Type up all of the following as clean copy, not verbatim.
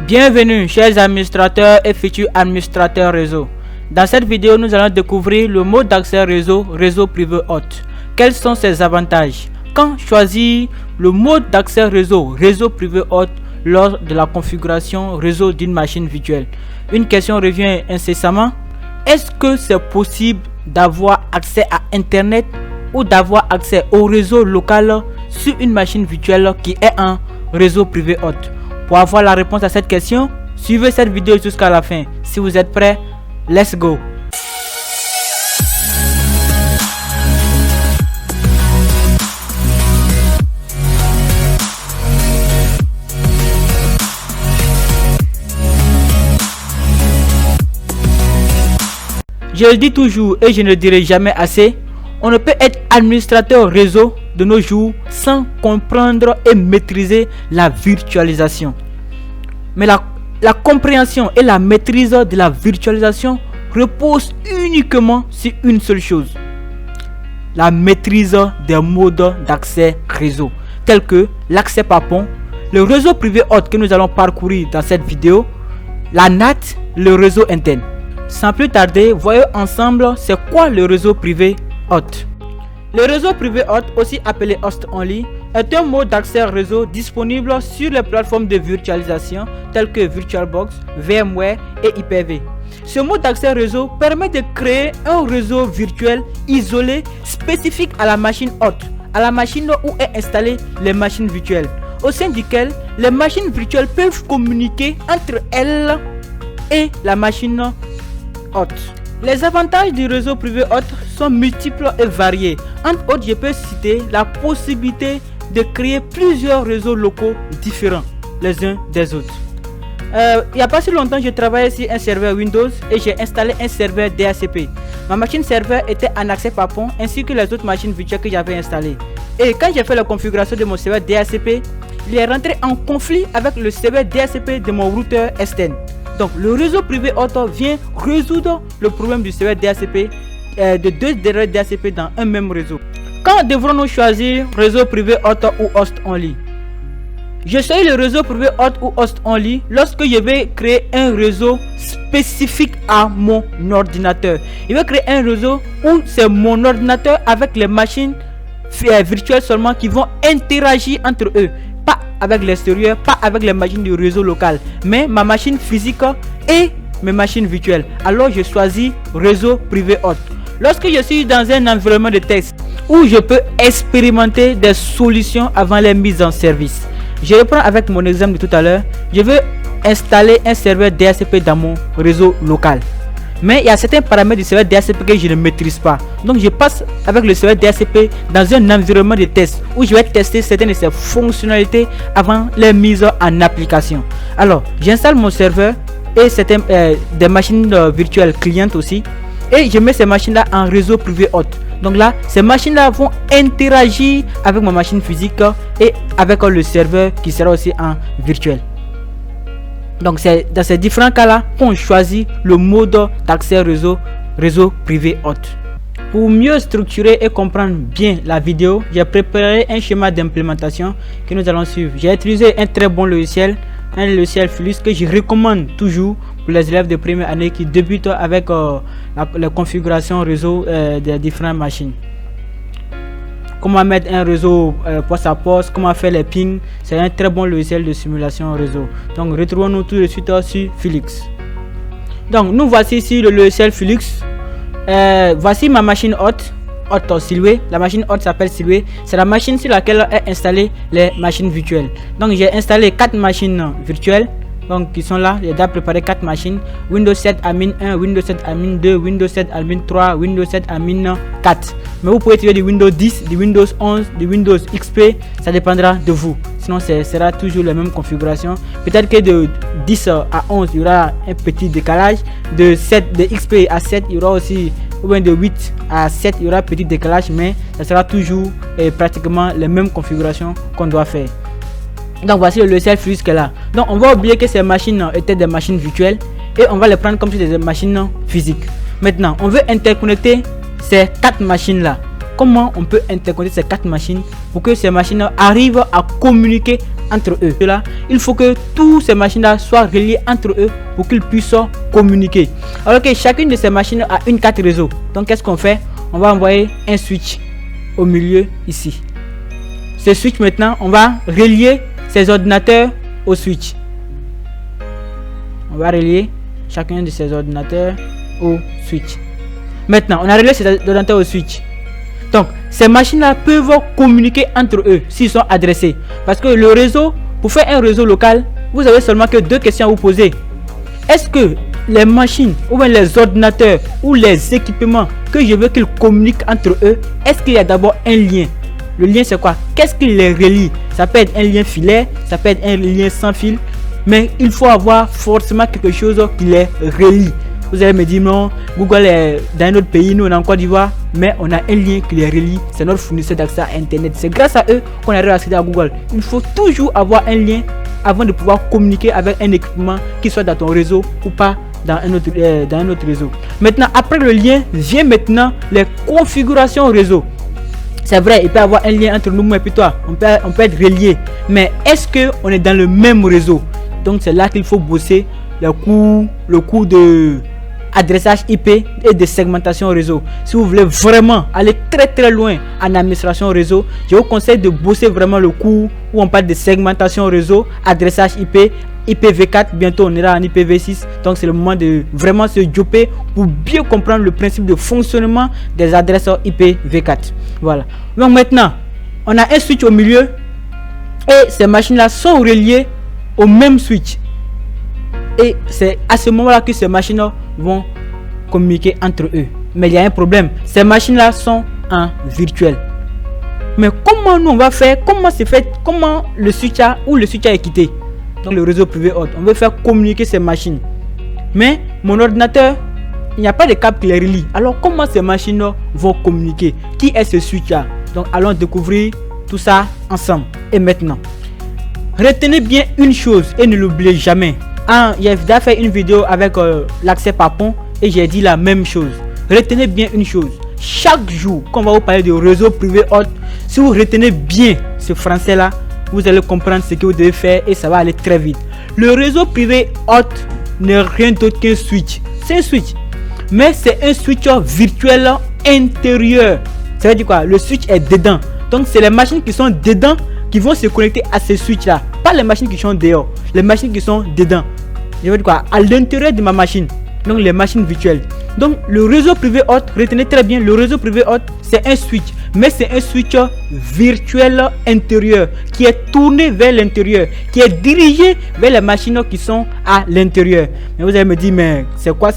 Bienvenue chers administrateurs et futurs administrateurs réseau. Dans cette vidéo, nous allons découvrir le mode d'accès réseau privé hôte. Quels sont ses avantages? Quand choisir le mode d'accès réseau privé hôte lors de la configuration réseau d'une machine virtuelle? Une question revient incessamment. Est-ce que c'est possible d'avoir accès à Internet ou d'avoir accès au réseau local sur une machine virtuelle qui est un réseau privé hôte? Pour avoir la réponse à cette question, suivez cette vidéo jusqu'à la fin. Si vous êtes prêts, let's go! Je le dis toujours et je ne le dirai jamais assez, on ne peut être administrateur réseau de nos jours sans comprendre et maîtriser la virtualisation. Mais la compréhension et la maîtrise de la virtualisation repose uniquement sur une seule chose: la maîtrise des modes d'accès réseau, tels que l'accès par pont, le réseau privé hôte que nous allons parcourir dans cette vidéo, la NAT, le réseau interne. Sans plus tarder, voyons ensemble c'est quoi le réseau privé hôte. Le réseau privé hôte, aussi appelé host only, est un mode d'accès réseau disponible sur les plateformes de virtualisation telles que VirtualBox, VMware et Hyper-V. Ce mode d'accès réseau permet de créer un réseau virtuel isolé spécifique à la machine hôte, à la machine où est installée les machines virtuelles, au sein duquel les machines virtuelles peuvent communiquer entre elles et la machine hôte. Les avantages du réseau privé hôte sont multiples et variés. Entre autres, je peux citer la possibilité de créer plusieurs réseaux locaux différents les uns des autres. Il n'y a pas si longtemps, je travaillais sur un serveur Windows et j'ai installé un serveur DHCP. Ma machine serveur était en accès par pont ainsi que les autres machines virtuelles que j'avais installées. Et quand j'ai fait la configuration de mon serveur DHCP, il est rentré en conflit avec le serveur DHCP de mon routeur externe. Donc le réseau privé hôte vient résoudre le problème du serveur DHCP de deux serveurs DHCP dans un même réseau. Quand devrons-nous choisir réseau privé hôte ou host only? Je choisis le réseau privé hôte ou host only lorsque je vais créer un réseau spécifique à mon ordinateur. Je vais créer un réseau où c'est mon ordinateur avec les machines virtuelles seulement qui vont interagir entre eux. Pas avec l'extérieur, pas avec les machines du réseau local, mais ma machine physique et mes machines virtuelles. Alors je choisis réseau privé hôte. Lorsque je suis dans un environnement de test où je peux expérimenter des solutions avant les mises en service. Je reprends avec mon exemple de tout à l'heure. Je veux installer un serveur DHCP dans mon réseau local. Mais il y a certains paramètres du serveur DHCP que je ne maîtrise pas. Donc je passe avec le serveur DHCP dans un environnement de test où je vais tester certaines de ses fonctionnalités avant les mises en application. Alors j'installe mon serveur et certaines des machines virtuelles clientes aussi. Et je mets ces machines là en réseau privé hôte. Donc là, ces machines là vont interagir avec ma machine physique et avec le serveur qui sera aussi en virtuel. Donc c'est dans ces différents cas là qu'on choisit le mode d'accès réseau privé hôte. Pour mieux structurer et comprendre bien la vidéo, j'ai préparé un schéma d'implémentation que nous allons suivre. J'ai utilisé un très bon logiciel, un logiciel Flux que je recommande toujours pour les élèves de première année qui débutent avec la configuration réseau des différentes machines. Comment mettre un réseau poste à poste, comment faire les pings. C'est un très bon logiciel de simulation réseau. Donc retrouvons-nous tout de suite sur Flux. Donc nous voici sur le logiciel Flux. Voici ma machine hôte Silhouette. La machine hôte s'appelle Silhouette. C'est la machine sur laquelle est installée les machines virtuelles. Donc j'ai installé 4 machines virtuelles. Donc qui sont là, j'ai déjà préparé 4 machines: Windows 7 admin 1, Windows 7 admin 2, Windows 7 admin 3, Windows 7 admin 4. Mais vous pouvez utiliser du Windows 10, du Windows 11, du Windows XP, ça dépendra de vous. Sinon ce sera toujours la même configuration. Peut-être que de 10 à 11 il y aura un petit décalage, de XP à 7 il y aura aussi, ou bien de 8 à 7 il y aura un petit décalage, mais ça sera toujours pratiquement les mêmes configurations qu'on doit faire. Donc voici le logiciel Flux qui est là. Donc on va oublier que ces machines étaient des machines virtuelles et on va les prendre comme si c'était des machines physiques. Maintenant on veut interconnecter ces 4 machines là. Comment on peut interconnecter ces 4 machines pour que ces machines arrivent à communiquer entre eux. Là, il faut que tous ces machines-là soient reliées entre eux pour qu'ils puissent communiquer. Alors que chacune de ces machines a une carte réseau. Donc qu'est-ce qu'on fait? On va envoyer un switch au milieu ici. Ce switch maintenant, on va relier ces ordinateurs au switch. On va relier chacun de ces ordinateurs au switch. Maintenant, on a relié ces ordinateurs au switch. Donc, ces machines-là peuvent communiquer entre eux s'ils sont adressés. Parce que le réseau, pour faire un réseau local, vous avez seulement que 2 questions à vous poser. Est-ce que les machines, ou bien les ordinateurs, ou les équipements que je veux qu'ils communiquent entre eux, est-ce qu'il y a d'abord un lien? Le lien, c'est quoi? Qu'est-ce qui les relie? Ça peut être un lien filaire, ça peut être un lien sans fil, mais il faut avoir forcément quelque chose qui les relie. Vous allez me dire non, Google est dans un autre pays, nous on est en Côte d'Ivoire, mais on a un lien qui les relie, c'est notre fournisseur d'accès à Internet. C'est grâce à eux qu'on arrive à accéder à Google. Il faut toujours avoir un lien avant de pouvoir communiquer avec un équipement qui soit dans ton réseau ou pas dans un autre réseau. Maintenant, après le lien, vient maintenant les configurations réseau. C'est vrai, il peut y avoir un lien entre nous, moi et puis toi. On peut être relié. Mais est-ce qu'on est dans le même réseau? Donc c'est là qu'il faut bosser le cours de adressage IP et de segmentation réseau. Si vous voulez vraiment aller très loin en administration réseau, je vous conseille de bosser vraiment le cours où on parle de segmentation réseau, adressage IP, IPv4. Bientôt on ira en IPv6. Donc c'est le moment de vraiment se doper pour bien comprendre le principe de fonctionnement des adresses IPv4. Voilà. Donc maintenant, on a un switch au milieu et ces machines-là sont reliées au même switch. Et c'est à ce moment-là que ces machines vont communiquer entre eux. Mais il y a un problème. Ces machines-là sont en virtuel. Mais comment nous on va faire? Comment c'est fait? Comment le switch est quitté? Donc le réseau privé haute. On veut faire communiquer ces machines. Mais mon ordinateur, il n'y a pas de câble qui les relie. Alors comment ces machines vont communiquer? Qui est ce switch-là? Donc allons découvrir tout ça ensemble. Et maintenant, retenez bien une chose et ne l'oubliez jamais. J'ai déjà fait une vidéo avec l'accès par pont et j'ai dit la même chose. Retenez bien une chose. Chaque jour qu'on va vous parler de réseau privé haute, si vous retenez bien ce français là, vous allez comprendre ce que vous devez faire et ça va aller très vite. Le réseau privé haute n'est rien d'autre qu'un switch. C'est un switch, mais c'est un switch virtuel intérieur. Ça veut dire quoi? Le switch est dedans. Donc c'est les machines qui sont dedans qui vont se connecter à ce switch là, pas les machines qui sont dehors, les machines qui sont dedans. Je veux dire quoi? À l'intérieur de ma machine. Donc les machines virtuelles. Donc le réseau privé haute, retenez très bien, le réseau privé haute c'est un switch, mais c'est un switch virtuel intérieur qui est tourné vers l'intérieur, qui est dirigé vers les machines qui sont à l'intérieur. Mais vous allez me dire, mais c'est quoi?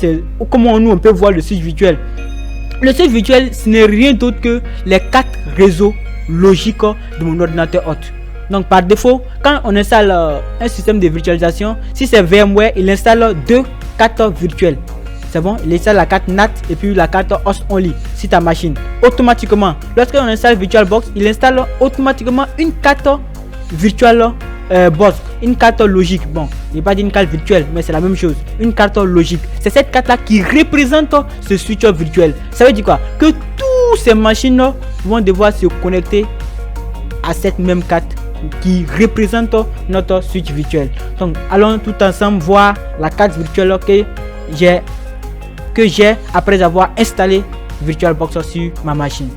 Comment nous on peut voir le switch virtuel? Le switch virtuel, ce n'est rien d'autre que les 4 réseaux logiques de mon ordinateur haute. Donc par défaut, quand on installe un système de virtualisation, si c'est VMware, il installe 2 cartes virtuelles. C'est bon, il installe la carte NAT et puis la carte host only sur ta machine. Automatiquement, lorsqu'on installe VirtualBox, il installe automatiquement une carte virtual box, une carte logique. Bon, il n'est pas dit une carte virtuelle, mais c'est la même chose. Une carte logique. C'est cette carte là qui représente ce switch virtuel. Ça veut dire quoi? Que toutes ces machines vont devoir se connecter à cette même carte qui représente notre switch virtuel. Donc allons tout ensemble voir la carte virtuelle que j'ai après avoir installé VirtualBox sur ma machine.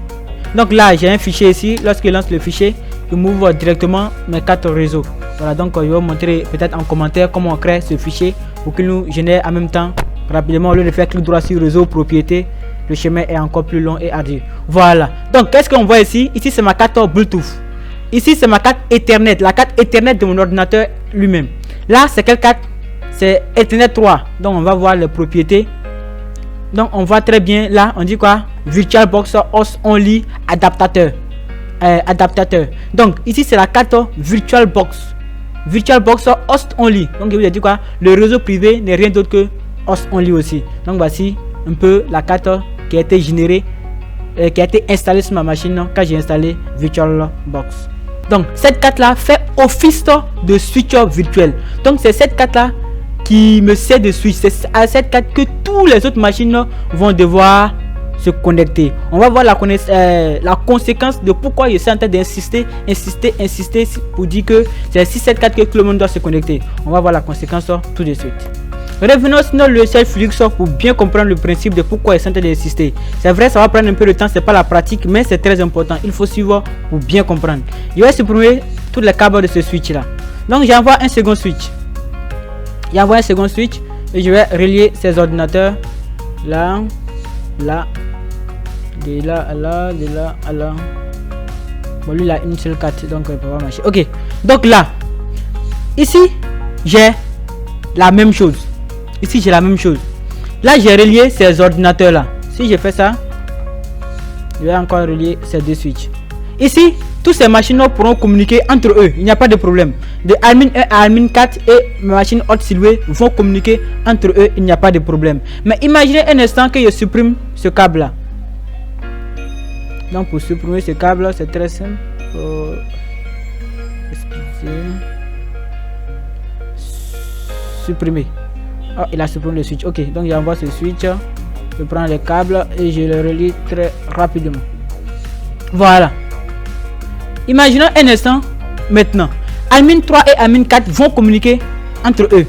Donc là j'ai un fichier ici. Lorsqu'il lance le fichier, il m'ouvre directement mes 4 réseaux. Voilà, donc je vais vous montrer peut-être en commentaire comment on crée ce fichier pour qu'il nous génère en même temps rapidement. Au lieu de faire clic droit sur réseau propriété, le chemin est encore plus long et ardu. Voilà, donc qu'est-ce qu'on voit ici? Ici c'est ma carte Bluetooth. Ici c'est ma carte Ethernet, la carte Ethernet de mon ordinateur lui-même. Là c'est quelle carte? C'est Ethernet 3. Donc on va voir les propriétés. Donc on voit très bien là, on dit quoi? VirtualBox host only adaptateur. Donc ici c'est la carte VirtualBox host only. Donc je vous ai dit quoi? Le réseau privé n'est rien d'autre que host only aussi. Donc voici un peu la carte qui a été générée, qui a été installée sur ma machine quand j'ai installé VirtualBox. Donc cette carte là fait office de switch virtuel. Donc c'est cette carte là qui me sert de switch. C'est à cette carte que toutes les autres machines vont devoir se connecter. On va voir la conséquence de pourquoi je suis en train d'insister pour dire que c'est 674 que tout le monde doit se connecter. On va voir la conséquence tout de suite. Revenons sur le logiciel Flux pour bien comprendre le principe de pourquoi je suis en train d'insister. C'est vrai, ça va prendre un peu de temps, c'est pas la pratique, mais c'est très important. Il faut suivre pour bien comprendre. Je vais supprimer tous les câbles de ce switch là. Donc j'envoie un second switch. J'envoie un second switch et je vais relier ces ordinateurs là, là, de là à là, de là à là. Bon, lui il a une seule carte, donc il peut pas marcher. Ok, donc là, ici j'ai la même chose. Ici j'ai la même chose. Là j'ai relié ces ordinateurs là. Si je fais ça, je vais encore relier ces deux switches. Ici, tous ces machines pourront communiquer entre eux. Il n'y a pas de problème. De admin 1 à admin 4 et ma machine hot silhouette vont communiquer entre eux. Il n'y a pas de problème. Mais imaginez un instant que je supprime ce câble là. Donc pour supprimer ce câble là, c'est très simple. Supprimer. Oh, il a supprimé le switch. Ok, donc j'envoie ce switch. Je prends les câbles et je le relie très rapidement. Voilà. Imaginons un instant maintenant. Admin 3 et admin 4 vont communiquer entre eux.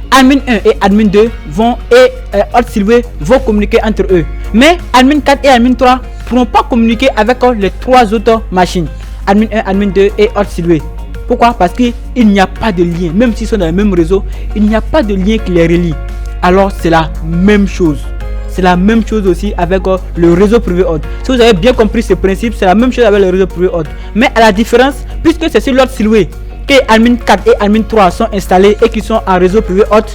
Admin 1 et admin 2 vont hot silhouette vont communiquer entre eux. Mais admin 4 et admin 3 pourront pas communiquer avec les trois autres machines. Admin 1, admin 2 et hot silhouette. Pourquoi? Parce qu'il n'y a pas de lien. Même s'ils sont dans le même réseau, il n'y a pas de lien qui les relie. Alors c'est la même chose. C'est la même chose aussi avec le réseau privé hot. Si vous avez bien compris ce principe, c'est la même chose avec le réseau privé hot. Mais à la différence, puisque c'est sur l'autre silhouette que admin 4 et admin 3 sont installés et qui sont en réseau privé hot,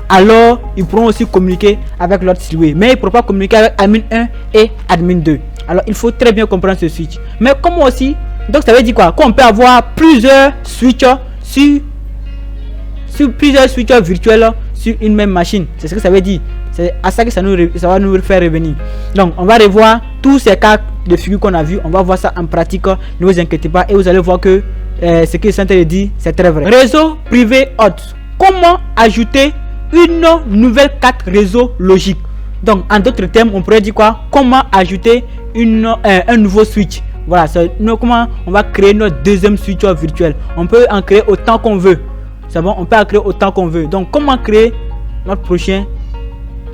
alors ils pourront aussi communiquer avec l'autre silhouette. Mais ils ne pourront pas communiquer avec admin 1 et admin 2. Alors il faut très bien comprendre ce switch. Mais comment aussi, donc ça veut dire quoi? Qu'on peut avoir plusieurs switches sur plusieurs switches virtuels sur une même machine. C'est ce que ça veut dire. C'est à ça que ça va nous faire revenir. Donc on va revoir tous ces cas de figure qu'on a vu. On va voir ça en pratique. Ne vous inquiétez pas et vous allez voir que ce que Santé dit c'est très vrai. Réseau privé hot. Comment ajouter une nouvelle carte réseau logique? Donc en d'autres termes, on pourrait dire quoi? Comment ajouter un nouveau switch? Voilà, comment on va créer notre deuxième switch virtuel. On peut en créer autant qu'on veut. C'est bon, on peut en créer autant qu'on veut. Donc comment créer notre prochain?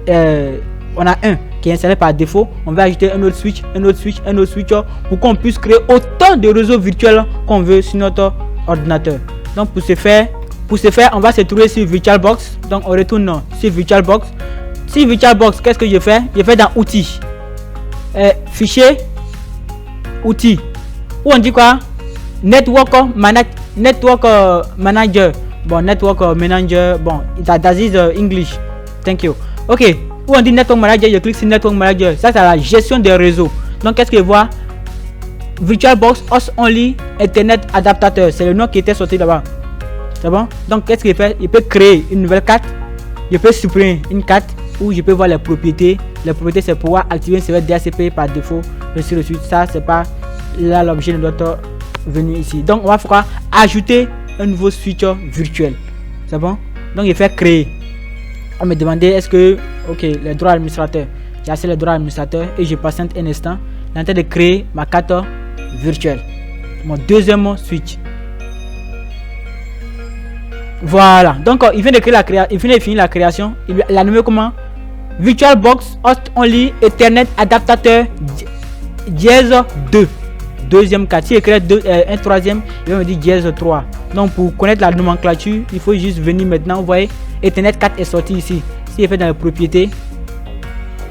On a un qui est installé par défaut. On va ajouter un autre switch, un autre switch, un autre switch pour qu'on puisse créer autant de réseaux virtuels qu'on veut sur notre ordinateur. Donc pour ce faire, on va se trouver sur VirtualBox. Donc on retourne sur VirtualBox. Sur VirtualBox, qu'est-ce que je fais? Je fais dans outils, fichier, outils, où on dit quoi? Network manager. Bon, network manager. Bon, that is English. Thank you. Ok, où on dit network manager, je clique sur network manager. Ça c'est la gestion des réseaux. Donc qu'est-ce que je vois? VirtualBox Host Only Internet Adaptateur. C'est le nom qui était sorti là-bas. C'est bon? Donc qu'est-ce qu'il fait? Il peut créer une nouvelle carte. Je peux supprimer une carte où je peux voir les propriétés. Les propriétés c'est pouvoir activer un serveur DHCP par défaut. Ainsi de suite. Ça c'est pas là l'objet de notre venue ici. Donc on va faire quoi? Ajouter un nouveau switch virtuel. C'est bon? Donc il fait créer. On me demandait est-ce que ok les droits administrateurs, j'ai assez les droits administrateurs et je patiente un instant. Il est en train de créer ma carte virtuelle, mon deuxième switch. Voilà, donc il vient de créer il vient de finir la création. Il l'a nommé comment? VirtualBox Host Only Ethernet Adaptateur dièse 2. Deuxième carte. Si il crée un troisième, il va me dire dièse 3. Donc pour connaître la nomenclature, il faut juste venir maintenant. Vous voyez, Ethernet 4 est sorti ici. Si il fait dans les propriétés,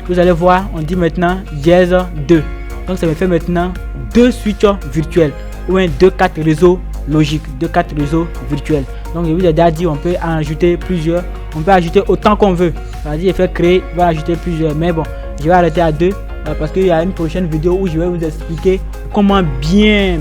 vous allez voir, on dit maintenant dièse 2. Donc ça me fait maintenant deux switches virtuels ou un 2 cartes réseau logique, 2 cartes réseau virtuels. Donc je vous ai déjà dit, on peut en ajouter plusieurs. On peut ajouter autant qu'on veut. C'est-à-dire, il fait créer, il va ajouter plusieurs. Mais bon, je vais arrêter à 2 parce qu'il y a une prochaine vidéo où je vais vous expliquer comment bien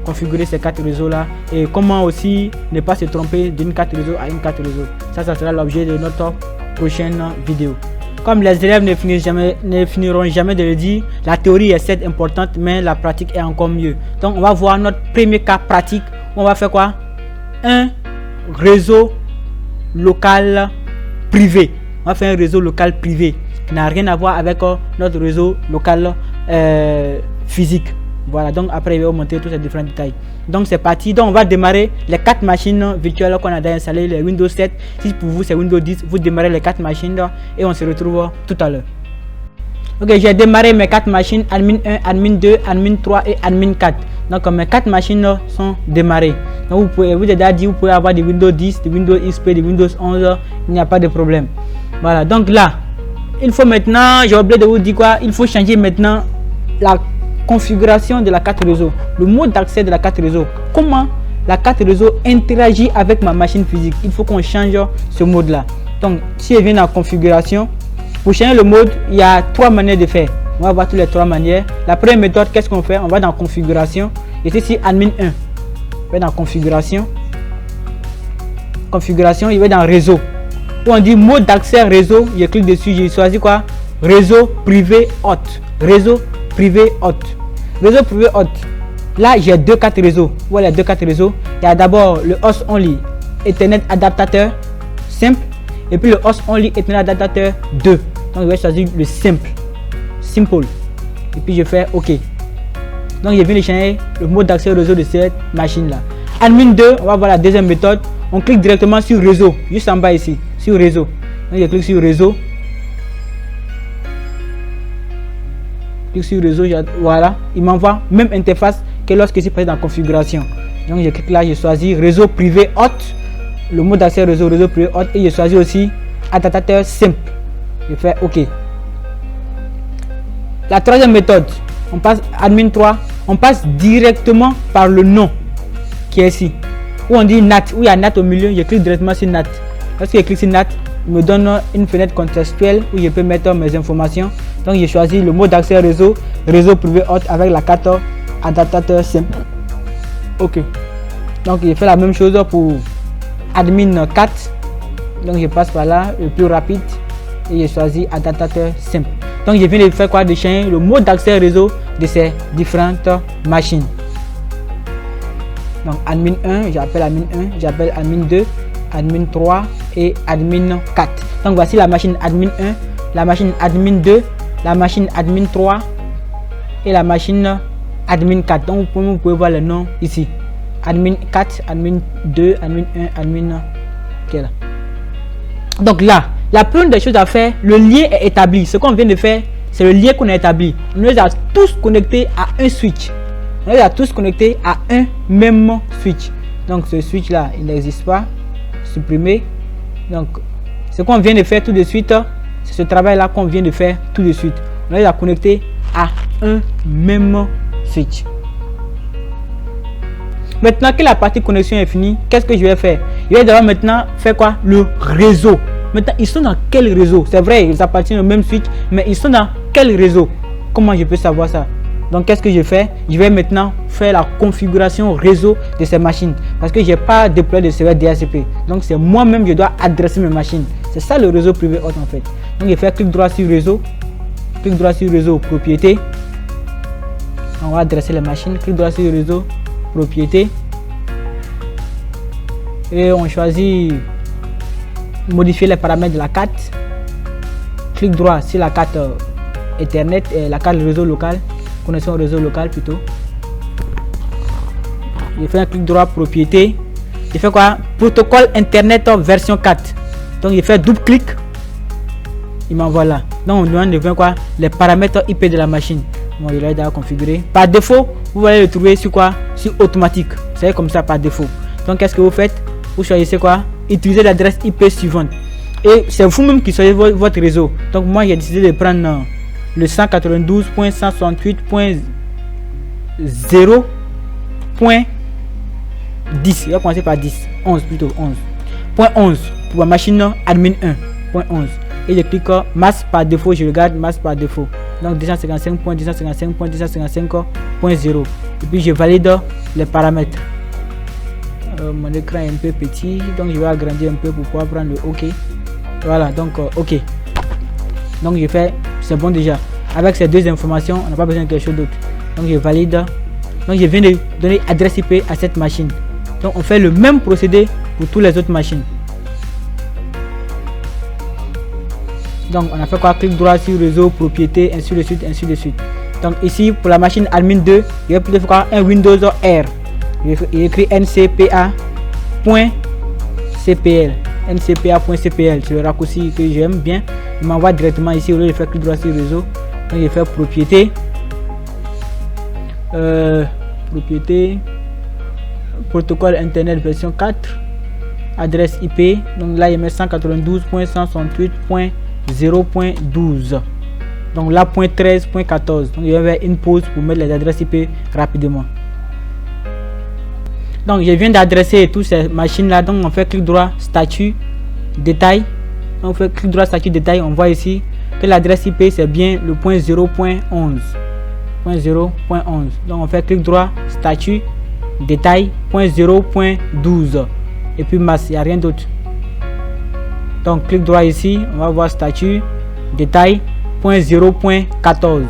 configurer ces cartes réseau là et comment aussi ne pas se tromper d'une carte réseau à une carte réseau. Ça sera l'objet de notre prochaine vidéo. Comme les élèves ne finiront jamais de le dire, la théorie est certes importante, mais la pratique est encore mieux. Donc on va voir notre premier cas pratique. On va faire quoi? Un réseau local privé. On va faire un réseau local privé. n'a rien à voir avec notre réseau local physique. Voilà, donc après, je vais vous montrer tous ces différents détails. Donc, c'est parti. Donc, on va démarrer les 4 machines virtuelles qu'on a déjà installées, les Windows 7. Si pour vous, c'est Windows 10, vous démarrez les 4 machines et on se retrouve tout à l'heure. Ok, j'ai démarré mes 4 machines, admin 1, admin 2, admin 3 et admin 4. Donc, mes 4 machines sont démarrées. Donc, vous pouvez, vous déjà dit, vous pouvez avoir des Windows 10, des Windows XP, des Windows 11, il n'y a pas de problème. Voilà, donc là, il faut maintenant, j'ai oublié de vous dire quoi, il faut changer maintenant la configuration de la carte réseau, le mode d'accès de la carte réseau. Comment la carte réseau interagit avec ma machine physique. Il faut qu'on change ce mode là. Donc, si je viens dans configuration, pour changer le mode, il y a 3 manières de faire. On va voir toutes les 3 manières. La première méthode, qu'est-ce qu'on fait? On va dans configuration. Et c'est ici admin 1. On va dans configuration. Configuration, il va dans réseau. Où on dit mode d'accès réseau, je clique dessus, j'ai choisi quoi? Réseau privé hôte. Réseau privé hôte. Réseau privé hôte. Là, j'ai 2 cartes réseau. Voilà, 2 cartes réseau. Il y a d'abord le host only Ethernet adaptateur simple. Et puis le host only Ethernet adaptateur 2. Donc, je vais choisir le simple. Simple. Et puis, je fais OK. Donc, je viens de changer le mode d'accès au réseau de cette machine-là. Admin 2, on va voir la deuxième méthode. On clique directement sur réseau. Juste en bas ici. Sur réseau. Donc, je clique sur réseau. Sur réseau, voilà, il m'envoie même interface que lorsque c'est passé dans configuration. Donc je clique là, je choisis réseau privé hôte, le mode d'accès réseau privé hôte, et je choisis aussi adaptateur simple. Je fais OK. La troisième méthode, on passe admin 3, on passe directement par le nom qui est ici, où on dit NAT, où il y a NAT au milieu, je clique directement sur NAT. Lorsque je clique sur NAT, il me donne une fenêtre contextuelle où je peux mettre mes informations. Donc j'ai choisi le mode d'accès réseau privé hôte avec la carte adaptateur simple. OK. Donc j'ai fait la même chose pour admin 4. Donc je passe par là, le plus rapide, et j'ai choisi adaptateur simple. Donc je viens de faire quoi? De changer le mode d'accès réseau de ces différentes machines. Donc admin 1, j'appelle admin 1, j'appelle admin 2, admin 3 et admin 4. Donc voici la machine admin 1, la machine admin 2, la machine admin 3 et la machine admin 4. Donc vous pouvez voir le nom ici. Admin 4, admin 2, admin 1, admin. Okay, là. Donc là, la première des choses à faire, le lien est établi. Ce qu'on vient de faire, c'est le lien qu'on a établi. On les a tous connectés à un switch. On les a tous connectés à un même switch. Donc ce switch là, il n'existe pas. Supprimer. Donc ce qu'on vient de faire tout de suite, c'est ce travail là qu'on vient de faire tout de suite. On les a connectés à un même switch. Maintenant que la partie connexion est finie, qu'est-ce que je vais faire? Je vais d'abord maintenant faire quoi? Le réseau. Maintenant, ils sont dans quel réseau? C'est vrai, ils appartiennent au même switch, mais ils sont dans quel réseau? Comment je peux savoir ça? Donc, qu'est-ce que je fais? Je vais maintenant faire la configuration réseau de ces machines. Parce que je n'ai pas déployé de serveur DHCP. Donc, c'est moi-même, je dois adresser mes machines. C'est ça le réseau privé hôte en fait. Donc, je fais clic droit sur réseau. Clic droit sur réseau, propriété. On va adresser les machines. Clic droit sur réseau, propriété. Et on choisit modifier les paramètres de la carte. Clic droit sur la carte Ethernet, la carte réseau local. Connexion au réseau local plutôt. Je fais un clic droit propriété. Je fais quoi? Protocole internet version 4. Donc je fais double clic. Il m'envoie là. Donc on demande de faire quoi? Les paramètres IP de la machine. Bon, il est déjà configuré. Par défaut, vous allez le trouver sur quoi? Sur automatique. C'est comme ça par défaut. Donc qu'est-ce que vous faites? Vous choisissez quoi? Utiliser l'adresse IP suivante. Et c'est vous-même qui choisissez votre réseau. Donc moi j'ai décidé de prendre le 192.168.0.10. Je vais commencer par 10. 11 plutôt. 11.11 pour ma machine admin 1.11. Et je clique masse par défaut. Je regarde masse par défaut. Donc 255.255.255.0. Et puis je valide les paramètres. Mon écran est un peu petit. Donc je vais agrandir un peu pour pouvoir prendre le OK. Voilà. Donc OK. Donc je fais. C'est bon déjà. Avec ces deux informations, on n'a pas besoin de quelque chose d'autre. Donc je valide. Donc je viens de donner adresse IP à cette machine. Donc on fait le même procédé pour toutes les autres machines. Donc on a fait quoi? Clic droit sur réseau, propriété, ainsi de suite, ainsi de suite. Donc ici pour la machine admin 2, je vais plutôt faire quoi? Un Windows R. Il écrit ncpa.cpl. ncpa.cpl, c'est le raccourci que j'aime bien. Il m'envoie directement ici au lieu de faire clic droit sur réseau. Donc je vais faire propriété. Propriété. Protocole internet version 4. Adresse IP. Donc là il met 192.168.0.12. Donc là point 13.14. Donc il y avait une pause pour mettre les adresses IP rapidement. Donc je viens d'adresser toutes ces machines là. Donc on fait clic droit statut détail. On fait clic droit statut détail. On voit ici que l'adresse IP c'est bien le point 0.11. Donc on fait clic droit statut détail point 0.12 et puis masse, il n'y a rien d'autre. Donc clic droit ici, on va voir statut détail point 0.14.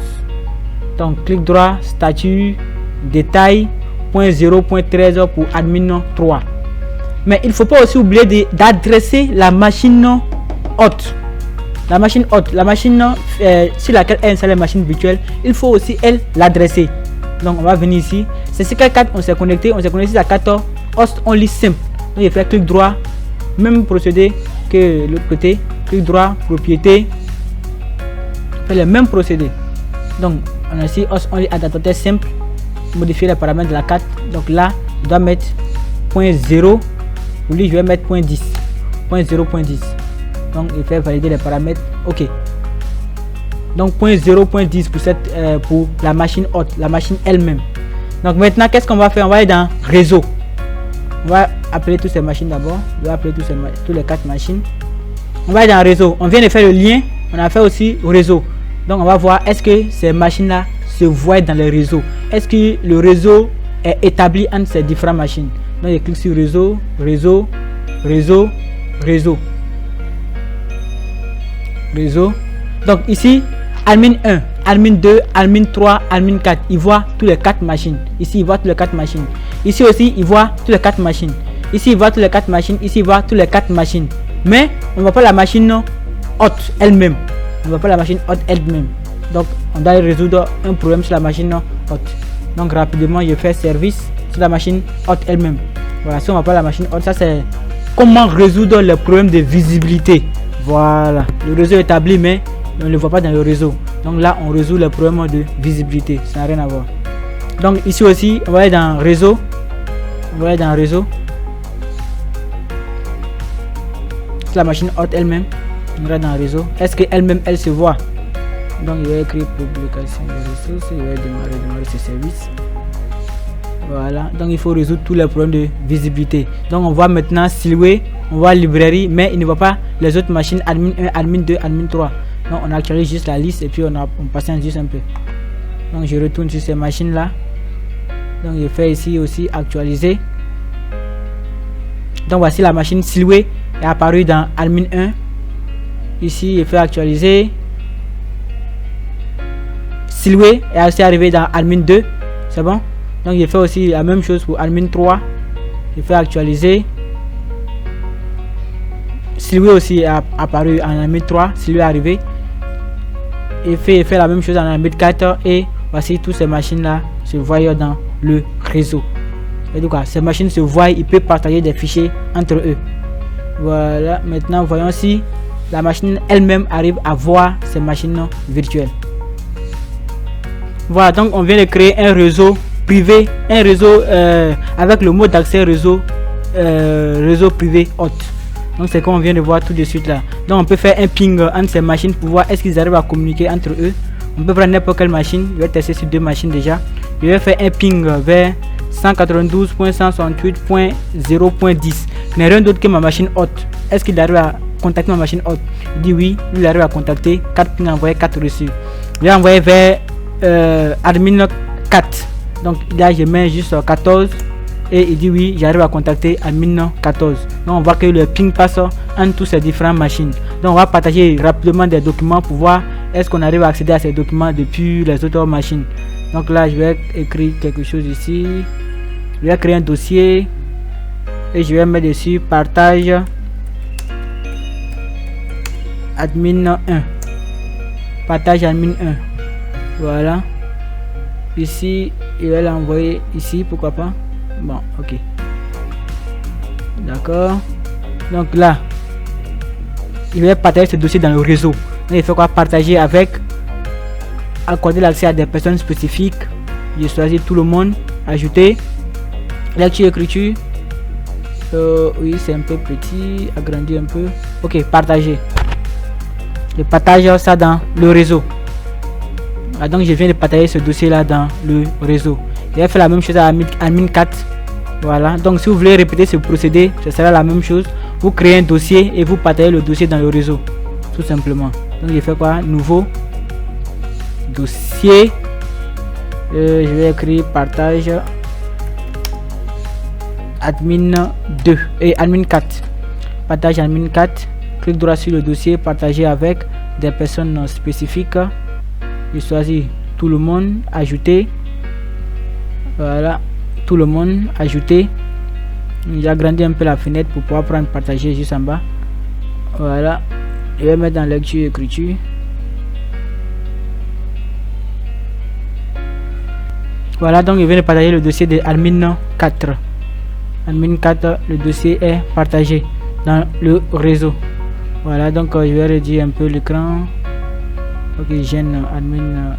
Donc clic droit statut détail point 0.13 pour admin 3. Mais il faut pas aussi oublier d'adresser la machine hôte. La machine hôte, la machine sur laquelle est installée la machine virtuelle, il faut aussi elle l'adresser. Donc on va venir ici. C'est sur quelle carte on s'est connecté? On s'est connecté sur la carte host only simple. Donc il fait clic droit, même procédé que l'autre côté. Clic droit, propriété. On fait le même procédé. Donc on a ici host only adaptateur simple. Modifier les paramètres de la carte. Donc là, je dois mettre point 0. Pour lui, je vais mettre point 10. Point 0.10. Donc il fait valider les paramètres. Ok. Donc point 0.10 pour pour la machine hôte, la machine elle-même. Donc maintenant qu'est-ce qu'on va faire? On va aller dans réseau. On va appeler toutes ces machines d'abord. Je vais appeler toutes les 4 machines. On va aller dans réseau. On vient de faire le lien. On a fait aussi au réseau. Donc on va voir est-ce que ces machines là se voient dans le réseau. Est-ce que le réseau est établi entre ces différentes machines? Donc je clique sur réseau, réseau, réseau, réseau. Réseau. Donc ici admin 1, admin 2, admin 3, admin 4, il voit tous les 4 machines. Ici, il voit tous les 4 machines. Ici aussi, il voit tous les 4 machines. Ici, il voit tous les 4 machines. Ici, il voit tous les 4 machines. Mais, on ne voit pas la machine hôte elle-même. On ne voit pas la machine hôte elle-même. Donc, on doit résoudre un problème sur la machine hôte. Donc, rapidement, je fais service sur la machine hôte elle-même. Voilà, si on ne voit pas la machine hôte, ça c'est comment résoudre le problème de visibilité. Voilà, le réseau est établi, mais on ne le voit pas dans le réseau. Donc là on résout le problème de visibilité, ça n'a rien à voir. Donc ici aussi on va aller dans réseau. On va aller dans réseau. C'est la machine hôte elle-même. On va dans réseau. Est-ce qu'elle-même elle se voit? Donc il va écrire publication de ressources. Il va démarrer ce service. Voilà, donc il faut résoudre tous les problèmes de visibilité. Donc on voit maintenant Silhouette, on voit librairie, mais il ne voit pas les autres machines admin 1, admin 2, admin 3. Donc on actualise juste la liste et puis on patiente juste un peu. Donc je retourne sur ces machines là. Donc je fais ici aussi actualiser. Donc voici la machine Silhouette est apparue dans admin 1. Ici je fais actualiser. Silhouette est aussi arrivé dans admin 2. C'est bon? Donc je fais aussi la même chose pour admin 3. Je fais actualiser. Silhouette aussi est apparu en admin 3. Silhouette est arrivé. Et fait la même chose en admin 4. Et voici toutes ces machines là se voient dans le réseau. Et donc ces machines se voient, ils peuvent partager des fichiers entre eux. Voilà, maintenant voyons si la machine elle-même arrive à voir ces machines virtuelles. Voilà, donc on vient de créer un réseau privé, un réseau avec le mot d'accès réseau privé hôte. Donc c'est qu'on vient de voir tout de suite là. Donc on peut faire un ping entre ces machines pour voir est-ce qu'ils arrivent à communiquer entre eux. On peut prendre n'importe quelle machine. Je vais tester sur 2 machines déjà. Je vais faire un ping vers 192.168.0.10. Il n'y a rien d'autre que ma machine hôte. Est-ce qu'il arrive à contacter ma machine hôte? Il dit oui, il arrive à contacter. 4 ping envoyés, 4 reçus. Je vais envoyer vers admin 4. Donc là je mets juste 14 et il dit oui, j'arrive à contacter admin 14. Donc on voit que le ping passe entre toutes ces différentes machines. Donc on va partager rapidement des documents pour voir est-ce qu'on arrive à accéder à ces documents depuis les autres machines. Donc là je vais écrire quelque chose ici. Je vais créer un dossier et je vais mettre dessus partage admin 1. Partage admin 1. Voilà. Ici, il va l'envoyer ici, pourquoi pas. Bon, ok. D'accord. Donc là, il va partager ce dossier dans le réseau. Donc il faut quoi? Partager avec, accorder l'accès à des personnes spécifiques. Je choisis tout le monde, ajouter, lecture, écriture. Oui, c'est un peu petit, agrandir un peu. Ok, partager. Je partage ça dans le réseau. Ah, donc je viens de partager ce dossier là dans le réseau. Je vais faire la même chose à admin 4. Voilà, donc si vous voulez répéter ce procédé, ce sera la même chose. Vous créez un dossier et vous partagez le dossier dans le réseau, tout simplement. Donc je fais quoi? Nouveau dossier. Je vais écrire partage admin 2 et admin 4. Partage admin 4. Clique droit sur le dossier, partager avec des personnes spécifiques. Je choisis tout le monde, ajouter. Voilà, tout le monde, ajouter. J'agrandis un peu la fenêtre pour pouvoir prendre partager juste en bas. Voilà, je vais mettre dans lecture écriture. Voilà, donc je viens de partager le dossier de admin 4. Admin 4, le dossier est partagé dans le réseau. Voilà, donc je vais réduire un peu l'écran. Ok, gêne admin.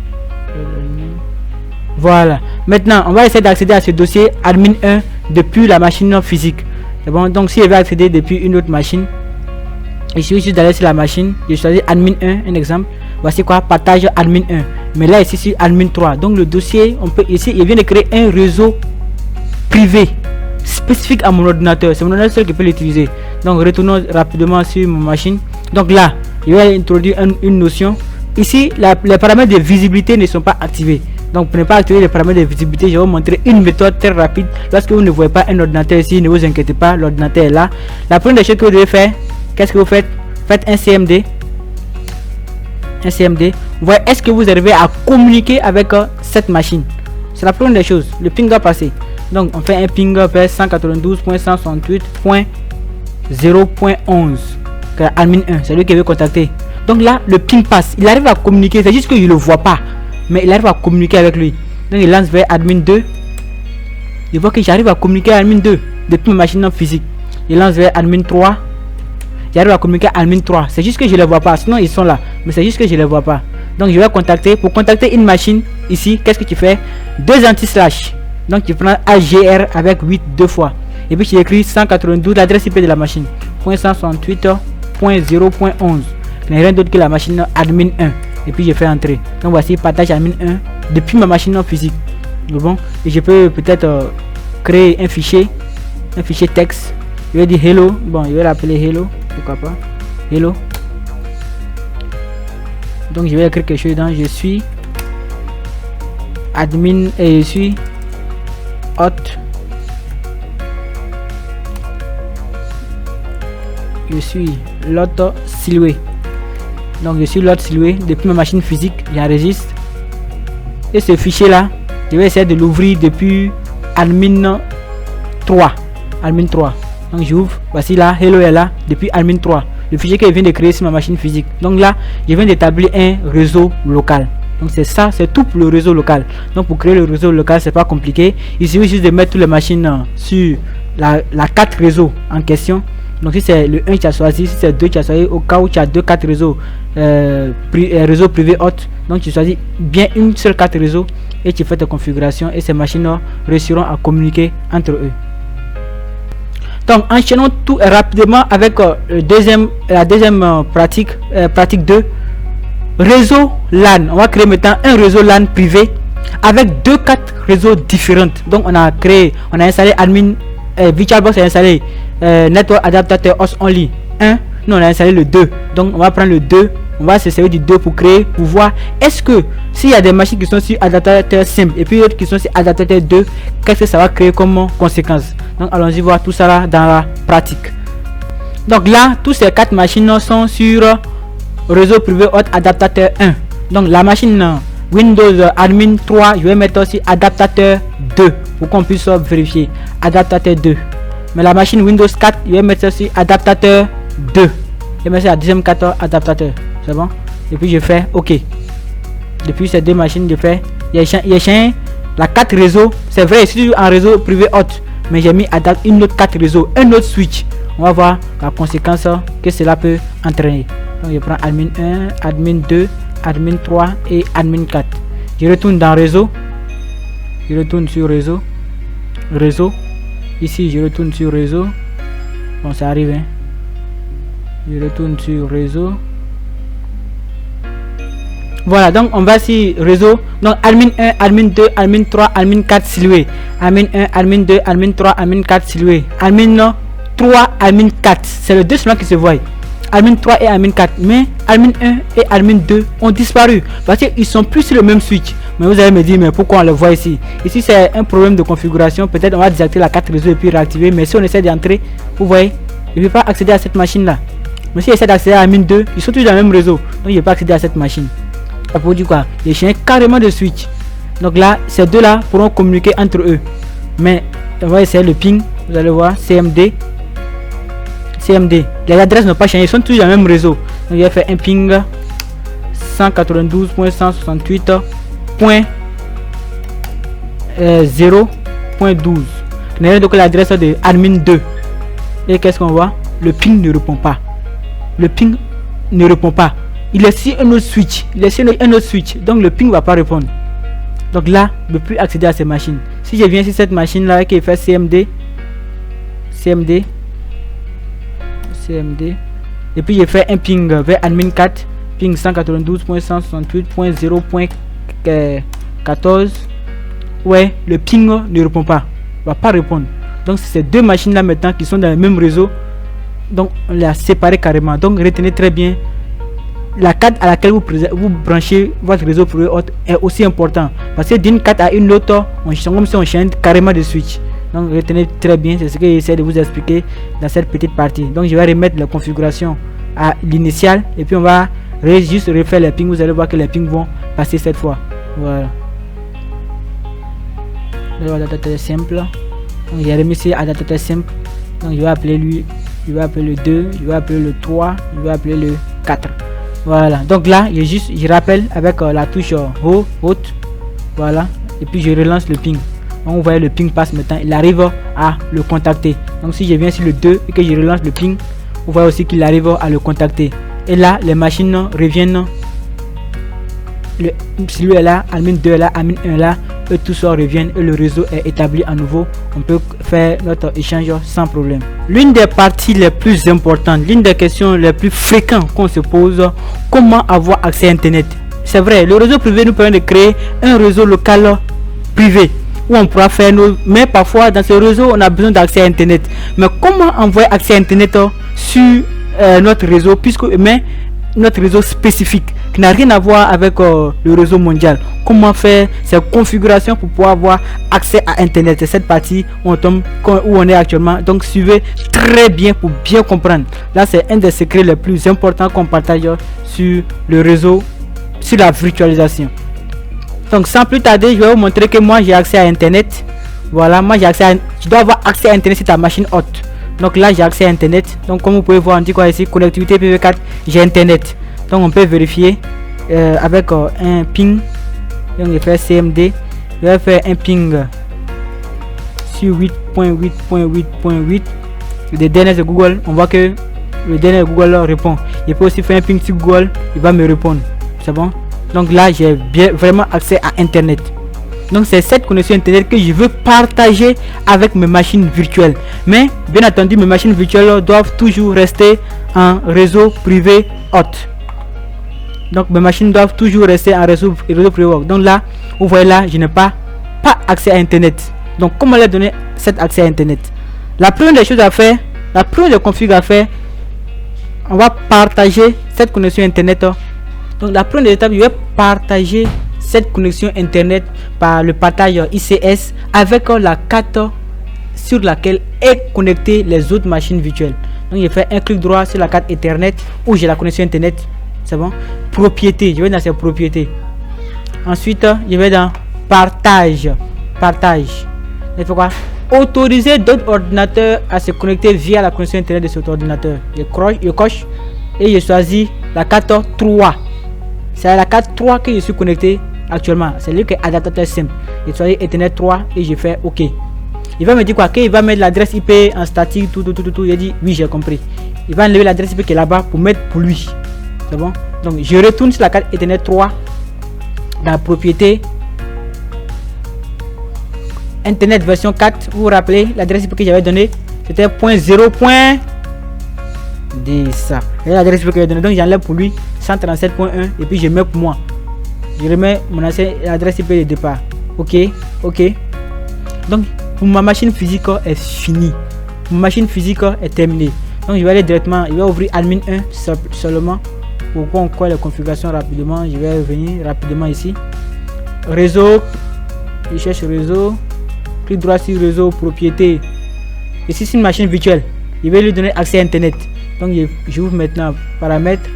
Voilà, maintenant on va essayer d'accéder à ce dossier admin 1 depuis la machine physique. C'est bon, donc si je vais accéder depuis une autre machine, il suffit juste d'aller sur la machine, je choisis admin 1, un exemple. Voici quoi? Partage admin 1. Mais là ici sur admin 3. Donc le dossier, on peut ici, il vient de créer un réseau privé spécifique à mon ordinateur. C'est mon ordinateur qui peut l'utiliser. Donc retournons rapidement sur ma machine. Donc là, je vais introduire une notion. Ici, les paramètres de visibilité ne sont pas activés. Donc pour ne pas activer les paramètres de visibilité, je vais vous montrer une méthode très rapide. Lorsque vous ne voyez pas un ordinateur ici, ne vous inquiétez pas, l'ordinateur est là. La première chose que vous devez faire, qu'est-ce que vous faites? Faites un CMD. Un CMD. Vous voyez, est-ce que vous arrivez à communiquer avec cette machine? C'est la première des choses. Le ping va passer. Donc on fait un ping vers 192.168.0.11. Admin 1, c'est lui qui veut contacter. Donc là, le ping passe. Il arrive à communiquer. C'est juste que je ne le vois pas. Mais il arrive à communiquer avec lui. Donc il lance vers admin 2. Il voit que j'arrive à communiquer avec admin 2 depuis ma machine physique. Il lance vers admin 3. J'arrive à communiquer avec admin 3. C'est juste que je ne les vois pas. Sinon ils sont là. Mais c'est juste que je ne les vois pas. Donc je vais contacter. Pour contacter une machine ici, qu'est-ce que tu fais? 2 anti-slash. Donc tu prends AGR avec 8 deux fois. Et puis tu écris 192, l'adresse IP de la machine. .168.0.11. Il n'y a rien d'autre que la machine admin 1. Et puis je fais entrer. Donc voici partage admin 1 depuis ma machine physique. Bon, et je peux peut-être créer un fichier texte. Je vais dire hello. Bon, je vais l'appeler hello. Pourquoi pas? Hello. Donc je vais écrire quelque chose dedans. Je suis admin et je suis hôte. Je suis l'autre Silhouette. Donc je suis l'autre Silhouette depuis ma machine physique. J'enregistre. Et ce fichier là, je vais essayer de l'ouvrir depuis admin 3. Admin 3. Donc j'ouvre. Voici là, hello est là depuis admin 3. Le fichier que je viens de créer sur ma machine physique. Donc là, je viens d'établir un réseau local. Donc c'est ça, c'est tout pour le réseau local. Donc pour créer le réseau local, c'est pas compliqué. Il suffit juste de mettre toutes les machines sur la 4 réseaux en question. Donc si c'est le 1 que tu as choisi, si c'est 2 que tu as choisi, au cas où tu as 4 réseaux réseau privé hôte, donc tu choisis bien une seule 4 réseaux et tu fais ta configuration et ces machines réussiront à communiquer entre eux. Donc enchaînons tout rapidement avec la deuxième pratique, pratique 2. Réseau LAN. On va créer maintenant un réseau LAN privé avec 4 réseaux différents. Donc on a installé admin VirtualBox, a installé Network Adaptateur Host Only 1. Nous on a installé le 2. Donc on va prendre le 2. On va se servir du 2 pour voir est-ce que s'il y a des machines qui sont sur adaptateur simple et puis d'autres qui sont sur adaptateur 2, qu'est-ce que ça va créer comme conséquence. Donc allons-y voir tout ça là dans la pratique. Donc là, tous ces 4 machines sont sur réseau privé hôte adaptateur 1. Donc la machine Windows admin 3, je vais mettre aussi adaptateur 2 pour qu'on puisse vérifier adaptateur 2. Mais la machine Windows 4, je vais mettre aussi adaptateur 2. et mettre la deuxième carte adaptateur. C'est bon? Et puis je fais OK. Depuis ces deux machines, je fais. Il y a la carte réseau. C'est vrai, je suis en réseau privé haute, mais j'ai mis une autre carte réseau, un autre switch. On va voir la conséquence que cela peut entraîner. Donc je prends admin 1, admin 2, admin 3 et admin 4. Je retourne dans réseau. Je retourne sur réseau. Réseau. Ici, je retourne sur réseau. Bon, ça arrive. Hein. Je retourne sur réseau. Voilà, donc on va sur réseau. Donc admin 1, admin 2, admin 3, admin 4 silué. Admin 1, admin 2, admin 3, admin 4 silué. Admin 3, admin 4. C'est le 2 seulement qui se voit. Admin 3 et admin 4. Mais admin 1 et admin 2 ont disparu. Parce qu'ils sont plus sur le même switch. Mais vous allez me dire, mais pourquoi on le voit ici? Ici, c'est un problème de configuration. Peut-être on va désactiver la carte réseau et puis réactiver. Mais si on essaie d'entrer, vous voyez, il ne peut pas accéder à cette machine-là. Mais si on essaie d'accéder à admin 2, ils sont tous dans le même réseau. Donc il ne peut pas accéder à cette machine. Ça pour dire quoi? Ils changent carrément de switch. Donc là, ces deux-là pourront communiquer entre eux. Mais on va essayer le ping. Vous allez voir, CMD. Les adresses n'ont pas changé, ils sont tous dans le même réseau. Donc il va faire un ping 192.168.0.12. Donc l'adresse de admin 2. Et qu'est-ce qu'on voit? Le ping ne répond pas. Le ping ne répond pas. Il est sur un autre switch. Donc le ping ne va pas répondre. Donc là, je ne peux plus accéder à ces machines. Si je viens sur cette machine là qui fait CMD. Et puis j'ai fait un ping vers admin 4. Ping 192.168.0.14. Ouais, le ping ne répond pas. Va pas répondre. Donc c'est ces deux machines là maintenant qui sont dans le même réseau. Donc on les a séparées carrément. Donc retenez très bien. La carte à laquelle vous branchez votre réseau privé est aussi important. Parce que d'une carte à une autre, on change carrément de switch. Donc retenez très bien, c'est ce que j'essaie de vous expliquer dans cette petite partie. Donc je vais remettre la configuration à l'initial et puis on va juste refaire les pings. Vous allez voir que les pings vont passer cette fois. Voilà. Adaptateur simple. Donc j'ai remis ici adaptateur simple. Donc je vais appeler lui, je vais appeler le 2, je vais appeler le 3, je vais appeler le 4. Voilà. Donc là, je rappelle avec la touche haute. Voilà. Et puis je relance le ping. Donc vous voyez le ping passe maintenant, il arrive à le contacter. Donc si je viens sur le 2 et que je relance le ping, vous voyez aussi qu'il arrive à le contacter. Et là, les machines reviennent. Celui est là, admin 2 est là, admin 1 est là, eux tous reviennent et le réseau est établi à nouveau. On peut faire notre échange sans problème. L'une des parties les plus importantes, l'une des questions les plus fréquentes qu'on se pose, comment avoir accès à Internet? C'est vrai, le réseau privé nous permet de créer un réseau local privé où on pourra faire mais parfois dans ce réseau on a besoin d'accès à Internet. Mais comment envoyer accès à Internet sur notre réseau, notre réseau spécifique qui n'a rien à voir avec le réseau mondial? Comment faire ces configurations pour pouvoir avoir accès à Internet? C'est cette partie où on est actuellement. Donc suivez très bien pour bien comprendre. Là c'est un des secrets les plus importants qu'on partage sur le réseau, sur la virtualisation. Donc sans plus tarder, je vais vous montrer que moi j'ai accès à Internet. Voilà, moi j'ai accès tu dois avoir accès à Internet sur ta machine haute. Donc là j'ai accès à Internet. Donc comme vous pouvez voir, on dit quoi ici? Connectivité PV4, j'ai Internet. Donc on peut vérifier avec un ping. Donc je fais CMD. Je vais faire un ping sur 8.8.8.8. Le DNS de Google, on voit que le DNS de Google répond. Je peux aussi faire un ping sur Google, il va me répondre. C'est bon? Donc là j'ai vraiment accès à Internet. Donc c'est cette connexion Internet que je veux partager avec mes machines virtuelles. Mais bien entendu, mes machines virtuelles doivent toujours rester en réseau privé haute. Donc mes machines doivent toujours rester en réseau privé haute. Donc là, vous voyez là, je n'ai pas accès à Internet. Donc comment leur donner cet accès à Internet? La première des choses à faire, la première des configs à faire, on va partager cette connexion Internet. Donc la première étape, je vais partager cette connexion Internet par le partage ICS avec la carte sur laquelle est connecté les autres machines virtuelles. Donc je fais un clic droit sur la carte Ethernet où j'ai la connexion Internet. C'est bon? Propriété, je vais dans ces propriétés. Ensuite, je vais dans partage. Il faut quoi? Autoriser d'autres ordinateurs à se connecter via la connexion Internet de cet ordinateur. Je coche et je choisis la carte 3. C'est à la carte 3 que je suis connecté actuellement. C'est lui qui est adaptateur simple. Je choisis Ethernet 3 et je fais OK. Il va me dire quoi? Qu'il va mettre l'adresse IP en statique, tout. Il dit oui, j'ai compris. Il va enlever l'adresse IP qui est là-bas pour mettre pour lui. C'est bon? Donc je retourne sur la carte Ethernet 3 dans la propriété Internet version 4. Vous vous rappelez l'adresse IP que j'avais donné? C'était .0.10. L'adresse IP que j'avais donné. Donc j'enlève pour lui 137.1 et puis je mets pour moi. Je remets mon ancienne adresse IP de départ. OK. Donc pour ma machine physique est fini. Ma machine physique est terminée. Donc je vais aller directement, je vais ouvrir admin 1 seulement pour qu'on voit les configurations rapidement. Je vais revenir rapidement ici. Réseau, je cherche réseau, clic droit sur réseau, propriété. Ici c'est une machine virtuelle. Je vais lui donner accès à internet. Donc je ouvre maintenant paramètres,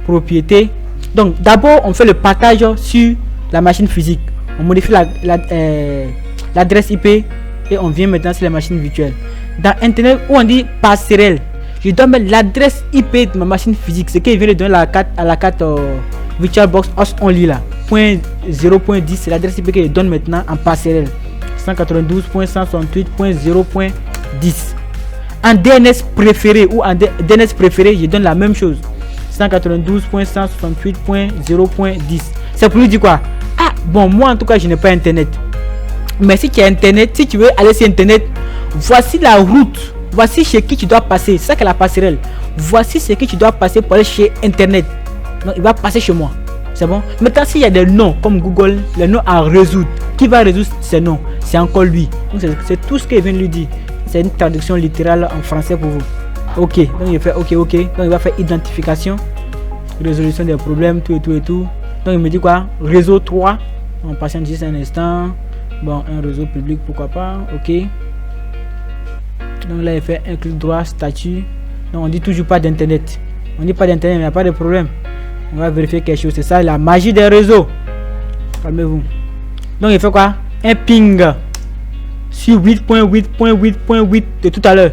propriété. Donc d'abord on fait le partage sur la machine physique. On modifie l'adresse IP et on vient maintenant sur la machine virtuelle. Dans internet où on dit passerelle, je dois mettre l'adresse IP de ma machine physique, ce qui vient de donner à la carte VirtualBox host only là. .0.10 c'est l'adresse IP que je donne maintenant en passerelle. 192.168.0.10. En DNS préféré ou en DNS préféré, je donne la même chose. 192.168.0.10. C'est pour lui dire quoi? Ah bon, moi en tout cas je n'ai pas internet. Mais si tu as internet, si tu veux aller sur internet, voici la route, voici chez qui tu dois passer. C'est ça que la passerelle. Voici ce que tu dois passer pour aller chez internet. Donc il va passer chez moi. C'est bon. Maintenant s'il y a des noms comme Google, les noms à résoudre, qui va résoudre ces noms? C'est encore lui. Donc c'est tout ce qu'il vient de lui dire. C'est une traduction littérale en français pour vous. OK. Donc il fait OK. Donc il va faire identification, résolution des problèmes, tout. Donc il me dit quoi? Réseau 3. On patiente juste un instant. Bon, un réseau public, pourquoi pas. OK. Donc là il fait un clic droit, statut. Donc on dit toujours pas d'internet. On dit pas d'internet, mais il n'y a pas de problème. On va vérifier quelque chose. C'est ça la magie des réseaux. Calmez-vous. Donc il fait quoi? Un ping sur 8.8.8.8 de tout à l'heure.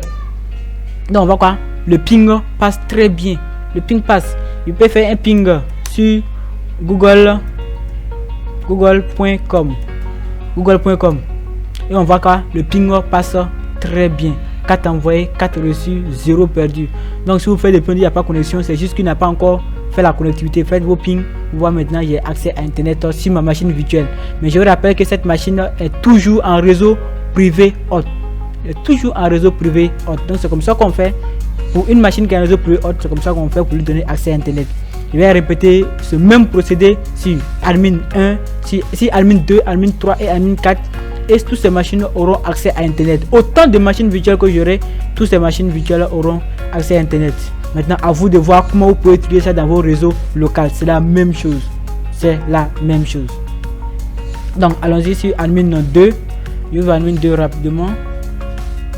Donc on voit quoi? Le ping passe très bien. Le ping passe. Il peut faire un ping sur google.com. Et on voit quoi? Le ping passe très bien. 4 envoyés, 4 reçus, 0 perdu. Donc si vous faites des ping, il n'y a pas de connexion. C'est juste qu'il n'a pas encore fait la connectivité. Faites vos pings. Vous voyez maintenant j'ai accès à internet sur ma machine virtuelle. Mais je vous rappelle que cette machine est toujours en réseau privé haute. Toujours en réseau privé haute. Donc c'est comme ça qu'on fait pour une machine qui est en réseau privé haute. C'est comme ça qu'on fait pour lui donner accès à internet. Je vais répéter ce même procédé sur admin 1, si admin 2, admin 3 et admin 4. Et toutes ces machines auront accès à internet. Autant de machines virtuelles que j'aurai, toutes ces machines virtuelles auront accès à internet. Maintenant à vous de voir comment vous pouvez utiliser ça dans vos réseaux locaux. C'est la même chose. Donc allons-y sur admin 2. Je vais admin 2 rapidement.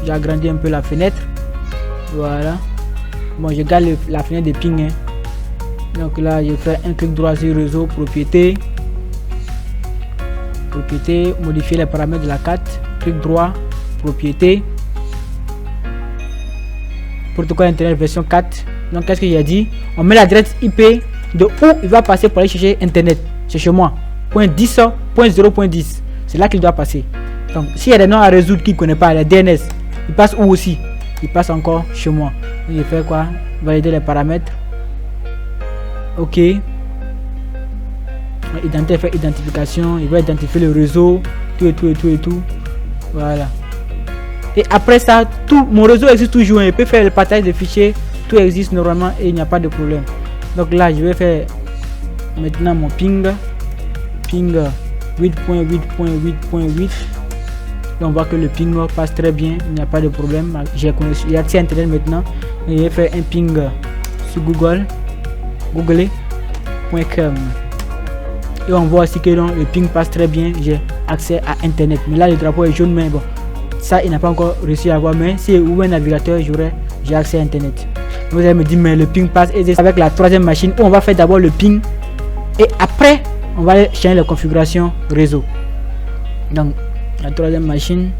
J'ai agrandi un peu la fenêtre. Voilà. Bon, je garde la fenêtre de ping. Hein. Donc là, je fais un clic droit sur réseau, propriété, modifier les paramètres de la carte, clic droit, propriété, protocole internet version 4. Donc qu'est-ce que j'ai dit? On met l'adresse IP de où il va passer pour aller chercher internet. C'est chez moi. .0.10. C'est là qu'il doit passer. Donc s'il y a des noms à résoudre qu'il ne connaît pas, les DNS, il passe où aussi? Il passe encore chez moi. Donc il fait quoi? Valider les paramètres. OK. Fait identification. Il va identifier le réseau. Tout. Voilà. Et après ça, tout mon réseau existe toujours. Il peut faire le partage des fichiers. Tout existe normalement et il n'y a pas de problème. Donc là, je vais faire maintenant mon ping 8.8.8.8. On voit que le ping passe très bien. Il n'y a pas de problème. J'ai accès à internet maintenant. Et je vais faire un ping sur google.com. Et on voit aussi que donc, le ping passe très bien. J'ai accès à internet. Mais là le drapeau est jaune, mais bon, ça il n'a pas encore réussi à voir. Mais si ouvre un navigateur, j'ai accès à internet. Vous allez me dire mais le ping passe et avec la troisième machine où on va faire d'abord le ping et après on va aller changer la configuration réseau. Donc la troisième machine.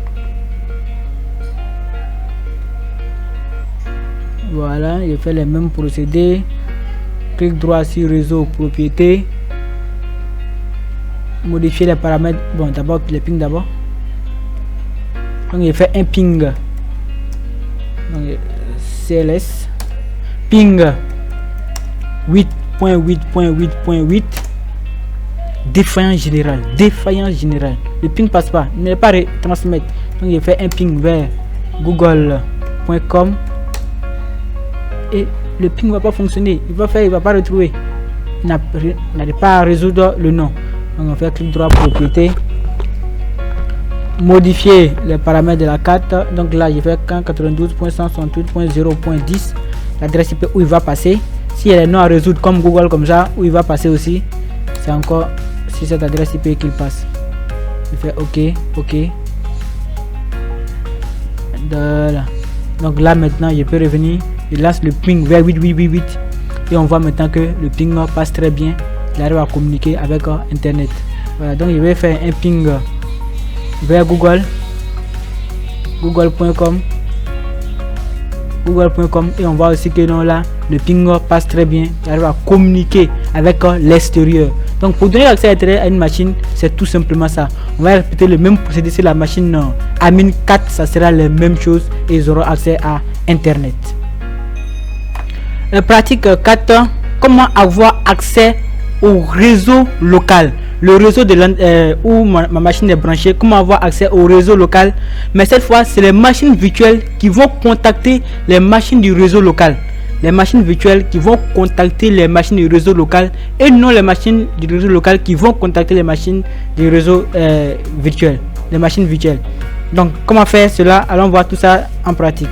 Voilà, je fais les mêmes procédés. Clic droit sur réseau propriété. Modifier les paramètres. Bon, d'abord les ping d'abord. Donc je fais un ping. Donc CLS ping 8.8.8.8. Défaillance générale. Le ping passe pas, il n'est pas retransmettre. Donc je fais un ping vers google.com et le ping va pas fonctionner. Il va pas retrouver. Il n'arrive pas à résoudre le nom. Donc on fait clic droit propriété. Modifier les paramètres de la carte. Donc là je fais 192.168.0.10, l'adresse IP où il va passer. Si elle est non à résoudre comme Google comme ça, où il va passer aussi, c'est encore si cette adresse IP qu'il passe. Je fais OK. Voilà. Donc là maintenant je peux revenir, je lance le ping vers 8888 et on voit maintenant que le ping passe très bien. Il arrive à communiquer avec internet. Voilà, donc je vais faire un ping vers google.com et on voit aussi que non, là le ping passe très bien. Il arrive à communiquer avec l'extérieur. Donc pour donner accès à internet à une machine, c'est tout simplement ça. On va répéter le même procédé sur la machine Admin 4, ça sera la même chose et ils auront accès à internet. Pratique 4, comment avoir accès au réseau local. Le réseau de où ma machine est branchée, comment avoir accès au réseau local. Mais cette fois c'est les machines virtuelles qui vont contacter les machines du réseau local. Les machines virtuelles qui vont contacter les machines du réseau local et non les machines du réseau local qui vont contacter les machines du réseau virtuel. Les machines virtuelles. Donc comment faire cela? Allons voir tout ça en pratique.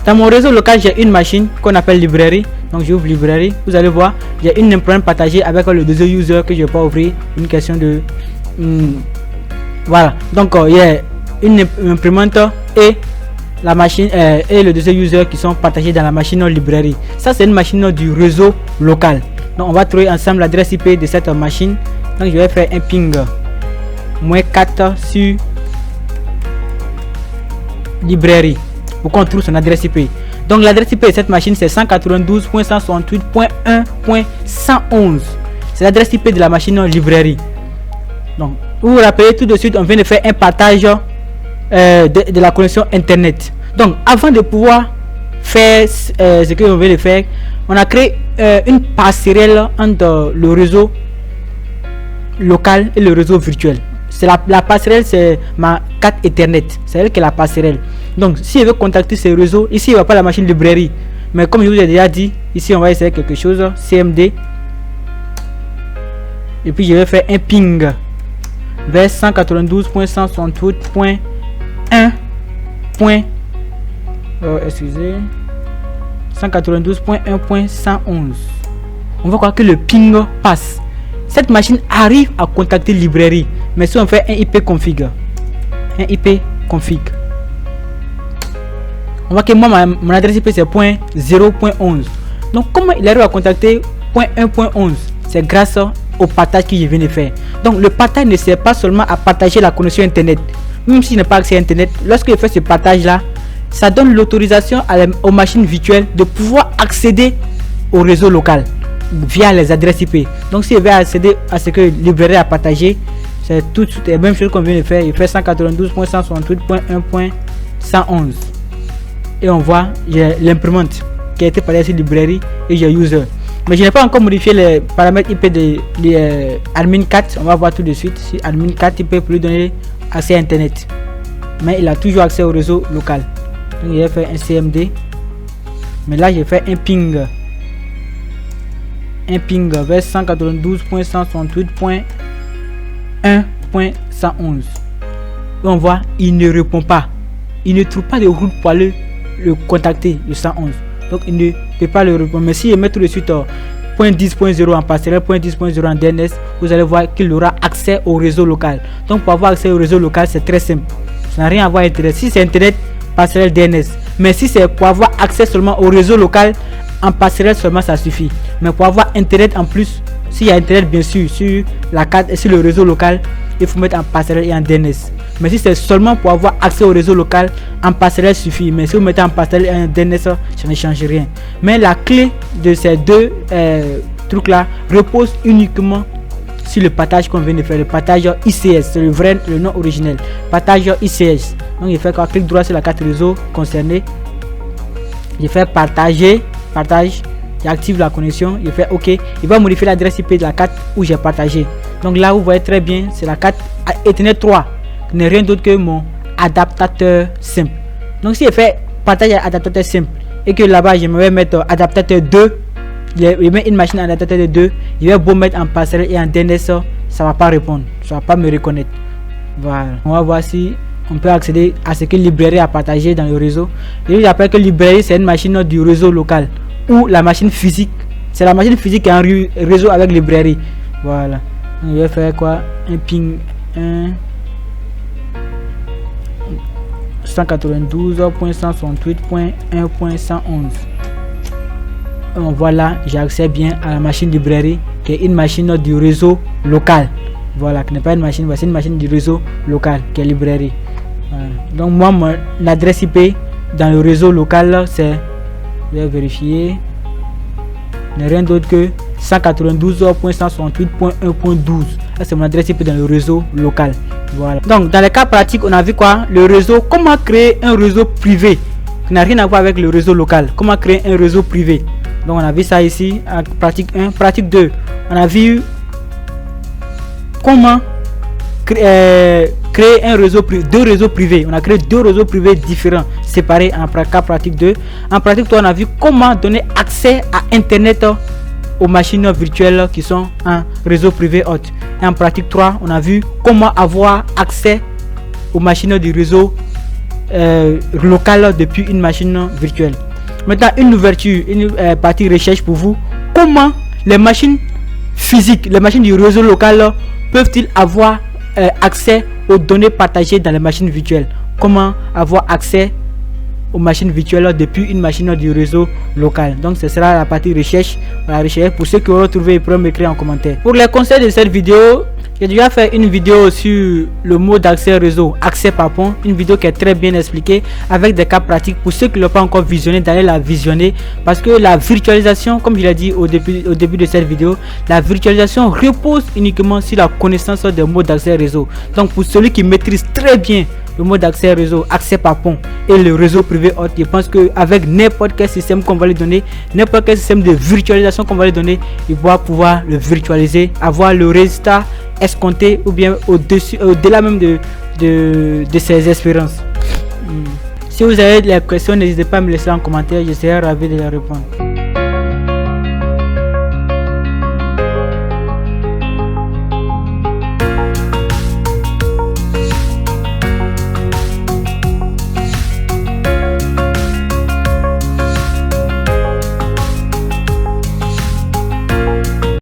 Dans mon réseau local, j'ai une machine qu'on appelle librairie. Donc j'ouvre librairie. Vous allez voir, j'ai une imprimante partagée avec le deuxième user que je ne vais pas ouvrir. Une question de voilà. Donc il y a une imprimante et la machine et le deuxième user qui sont partagés dans la machine librairie. Ça c'est une machine du réseau local. Donc on va trouver ensemble l'adresse IP de cette machine. Donc je vais faire un ping -4 sur librairie pour qu'on trouve son adresse IP. Donc l'adresse IP de cette machine c'est 192.168.1.111. C'est l'adresse IP de la machine librairie. Donc vous vous rappelez, tout de suite on vient de faire un partage de la connexion internet. Donc avant de pouvoir faire ce que on veut de faire, on a créé une passerelle entre le réseau local et le réseau virtuel. C'est la passerelle, c'est ma carte Ethernet, c'est elle qui est la passerelle. Donc si je veux contacter ce réseau, ici il n'y a pas la machine librairie, mais comme je vous ai déjà dit, ici on va essayer quelque chose, CMD, et puis je vais faire un ping vers 192.168.1. Excusez, 192.1.111. On va croire que le ping passe. Cette machine arrive à contacter librairie, mais si on fait un IP config, on voit que moi mon adresse IP c'est .0.11. Donc comment il arrive à contacter .1.11? C'est grâce au partage que je viens de faire. Donc le partage ne sert pas seulement à partager la connexion internet, même s'il n'a pas accès à internet. Lorsque je fais ce partage là, ça donne l'autorisation aux machines virtuelles de pouvoir accéder au réseau local via les adresses IP. Donc si je vais accéder à ce que librairie a partagé, c'est tout la même chose qu'on vient de faire. Il fait 192.168.1.111 et on voit j'ai l'imprimante qui a été partagée sur librairie et j'ai user. Mais je n'ai pas encore modifié les paramètres IP de admin 4. On va voir tout de suite si admin 4 IP peut lui donner accès à internet, mais il a toujours accès au réseau local. Donc il a fait un CMD, mais là j'ai fait un ping vers 192.168.1.111. On voit il ne répond pas, il ne trouve pas de route pour aller le contacter, le 111. Donc il ne peut pas le répondre. Mais si je mets tout de suite .10.0 en passerelle, .10.0 en DNS, vous allez voir qu'il aura accès au réseau local. Donc pour avoir accès au réseau local, c'est très simple. Ça n'a rien à voir avec internet. Si c'est internet, passerelle DNS. Mais si c'est pour avoir accès seulement au réseau local, en passerelle seulement ça suffit. Mais pour avoir internet en plus, s'il y a internet bien sûr sur la carte et sur le réseau local, il faut mettre en passerelle et en DNS. Mais si c'est seulement pour avoir accès au réseau local, en passerelle suffit. Mais si vous mettez en passerelle et en DNS, ça ne change rien. Mais la clé de ces deux trucs là repose uniquement sur le partage qu'on vient de faire, le partage ICS, c'est le nom originel, partage ICS. Donc il fait quoi? Clic droit sur la carte réseau concernée, il fait partage, j'active la connexion, il fait OK, il va modifier l'adresse IP de la carte où j'ai partagé. Donc là vous voyez très bien, c'est la carte Ethernet 3, qui n'est rien d'autre que mon adaptateur simple. Donc si il fait partage adaptateur simple et que là-bas je vais mettre adaptateur 2, il met une machine en adaptateur de 2, il va beau mettre en passerelle et en DNS, ça va pas répondre, ça va pas me reconnaître. Voilà, on va voir si on peut accéder à ce que librairie a partagé dans le réseau. Et j'appelle que librairie c'est une machine du réseau local, ou la machine physique, c'est la machine physique qui est en réseau avec librairie. Voilà, on va faire quoi? Un ping 192.168.1.111. Voilà, j'ai accès bien à la machine librairie qui est une machine du réseau local. Voilà, qui n'est pas une machine, c'est une machine du réseau local qui est librairie. Voilà. Donc moi, mon adresse IP dans le réseau local, c'est, je vais vérifier, n'est rien d'autre que 192.168.1.12. C'est mon adresse IP dans le réseau local. Voilà. Donc dans les cas pratiques, on a vu quoi? Le réseau, comment créer un réseau privé qui n'a rien à voir avec le réseau local. Comment créer un réseau privé. Donc on a vu ça ici en pratique 1. Pratique 2, on a vu comment créer un réseau privé, deux réseaux privés. On a créé deux réseaux privés différents, séparés en cas pratique 2. En pratique 3, on a vu comment donner accès à internet aux machines virtuelles qui sont en réseau privé hôte. Et en pratique 3, on a vu comment avoir accès aux machines du réseau local depuis une machine virtuelle. Maintenant, une ouverture, une partie recherche pour vous. Comment les machines physiques, les machines du réseau local peuvent-ils avoir accès aux données partagées dans les machines virtuelles? Comment avoir accès aux machines virtuelles depuis une machine du réseau local? Donc ce sera la partie recherche. La recherche, pour ceux qui auront trouvé, ils pourront m'écrire en commentaire. Pour les conseils de cette vidéo, j'ai déjà fait une vidéo sur le mode d'accès réseau, accès par pont, une vidéo qui est très bien expliquée avec des cas pratiques. Pour ceux qui ne l'ont pas encore visionné, d'aller la visionner, parce que la virtualisation, comme je l'ai dit au début de cette vidéo, la virtualisation repose uniquement sur la connaissance des modes d'accès réseau. Donc pour celui qui maîtrise très bien le mode d'accès réseau, accès par pont et le réseau privé hôte, je pense qu'avec n'importe quel système qu'on va lui donner, n'importe quel système de virtualisation qu'on va lui donner, il va pouvoir le virtualiser, avoir le résultat escompté ou bien au-delà même de ses espérances. Si vous avez des questions, n'hésitez pas à me laisser en commentaire, je serai ravi de les répondre.